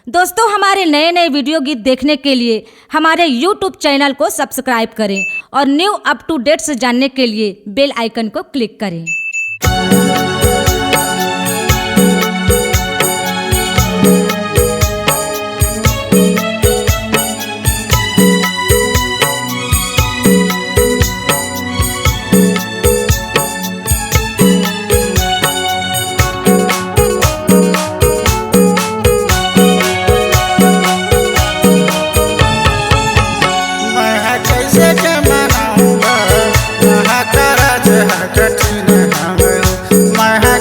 दोस्तों, हमारे नए नए वीडियो गीत देखने के लिए हमारे YouTube चैनल को सब्सक्राइब करें और न्यू अप टू डेट्स जानने के लिए बेल आइकन को क्लिक करें।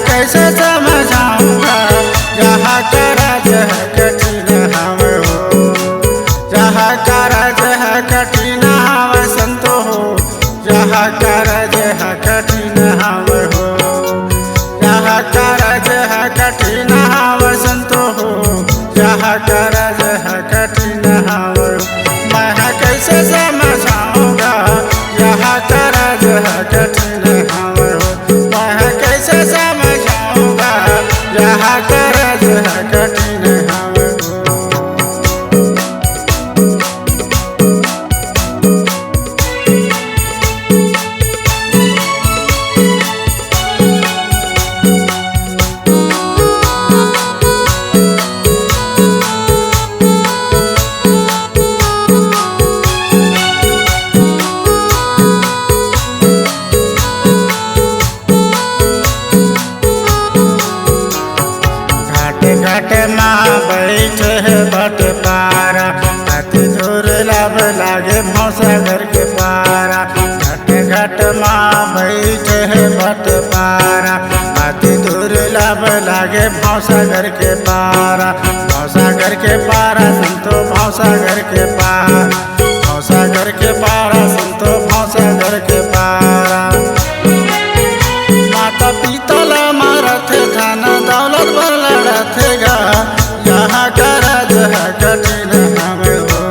कैसे समझाऊंगा यहाँ करज है कठिन हम हो, यहाँ करज है कठिन हम संतो हो, यहाँ करज है कठिन हम हो, यहाँ करज है कठिन हम संतो हो, यहाँ करज है कठिन हम हो। मैं कैसे समझाऊंगा यहाँ करज है कठिन हम हो, मैं कैसे समझाऊंगा यहाँ करज है कठिन हम हो। घाट माँ बैठे है बट पारा, अति दूर लब लागे भौसागर के पारा। घट माँ बैठे है बट पारा, अति दूर लब लागे भौसागर के पारा। भौसागर के पारा संतो भौसागर के पारा, भौसागर के पारा संतो भौसागर के पारा। माता पिता मारत धन दौलत पर लड़त गा, यहाँ करज है कठिन हम हो,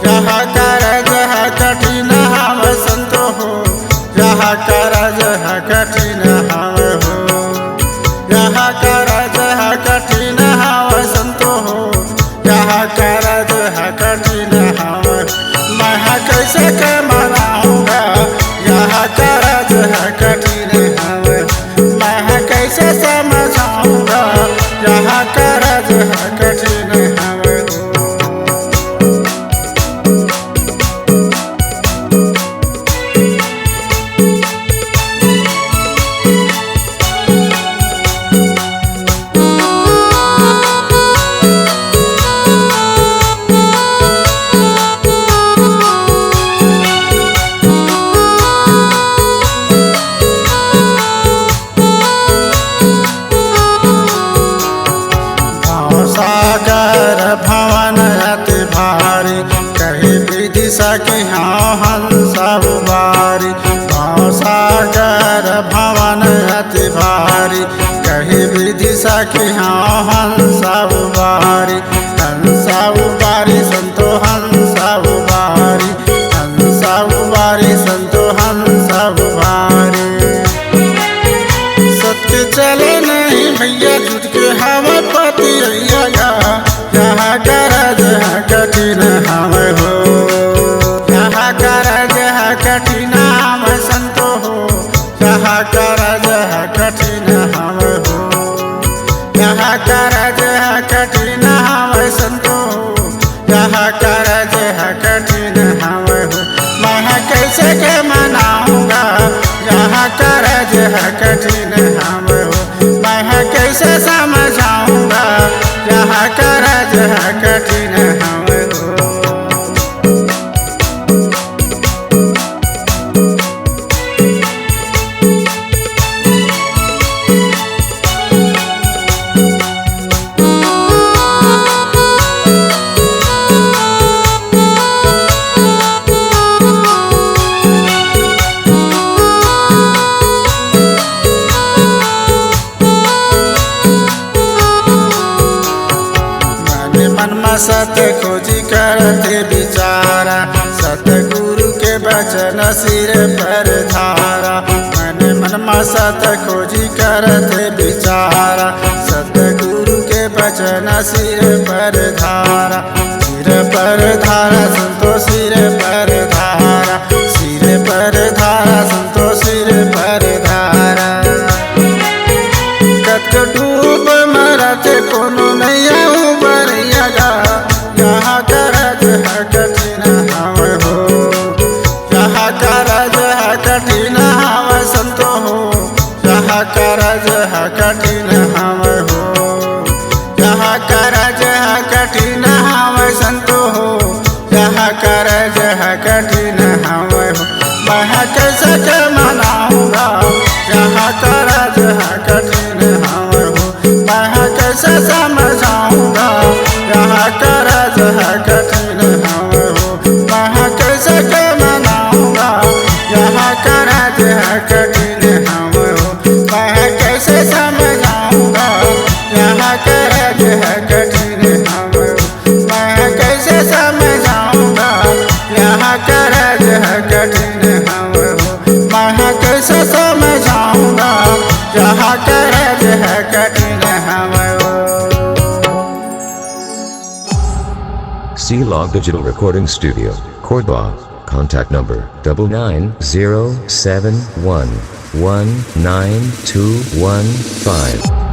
यहाँ करज है कठिन हम संतो हो, यहाँ करज है कठिन हम हो, यहाँ करज है कठिन हम संतो हो, यहाँ करज है कठिन हम। मैं कैसे के मनाऊंगा यहाँ करज है कठिन हम, मैं कैसे समझाऊंगा यहाँ करज है कठिन हम। सागर भवन अति भारी, कही विधि सकी हाँ हंस बारी। सागर भवन अति भारी, कही विधि सकी हाँ हंस बारी। हंस बारी संतो हंस बारी, हंस बारी संतो हंस बारी। सत्य चले नहीं भैया झूठ के हम पति यहाँ करज है कठिन हम हो, यहाँ करज है कठिन हम संतो हो, यहाँ करज है कठिन हम हो, यहाँ करज है कठिन हम संतो हो, यहाँ करज है कठिन हम हो। मैं कैसे के मनाऊंगा यहाँ करज है कठिन हम हो, मैं कैसे समझाऊंगा यहाँ करज है कठिन हम हो। सत खोजी करते विचारा, सतगुरु के वचन सिर पर धारा। मन सत खोजी करते विचारा, सतगुरु के वचन वचन सिर पर धारा, सिर पर धारा संतो सिर पर धारा, सिर पर धारा संतो सिर पर धारा। कत डूब मरते कोनो नैया उबरिया गा, यहाँ करज है कठिन हवे हो, यहाँ करज है कठिन हवे संतो हो, यहाँ करज है कठिन हवे हो, यहाँ करज है कठिन हवे संतो हो, यहाँ करज है कठिन हवे हो। मैं कैसे के मनाऊंगा, यहाँ करज है कठिन हवे हो, मैं कैसे समझाऊंगा, यहाँ करज है कठिन हवे हो, मैं कैसे के मनाऊंगा, यहाँ करज है कठिन हवे हो, मैं कैसे समझाऊंगा, यहाँ करज है कठिन हवे हो, मैं कैसे समझाऊंगा, यहाँ करज है कठिन हवे हो, मैं कैसे समझाऊंगा, यहाँ करज है कठिन हवे हो। C-Log Digital Recording Studio, Cordoba. Contact number 99071192115.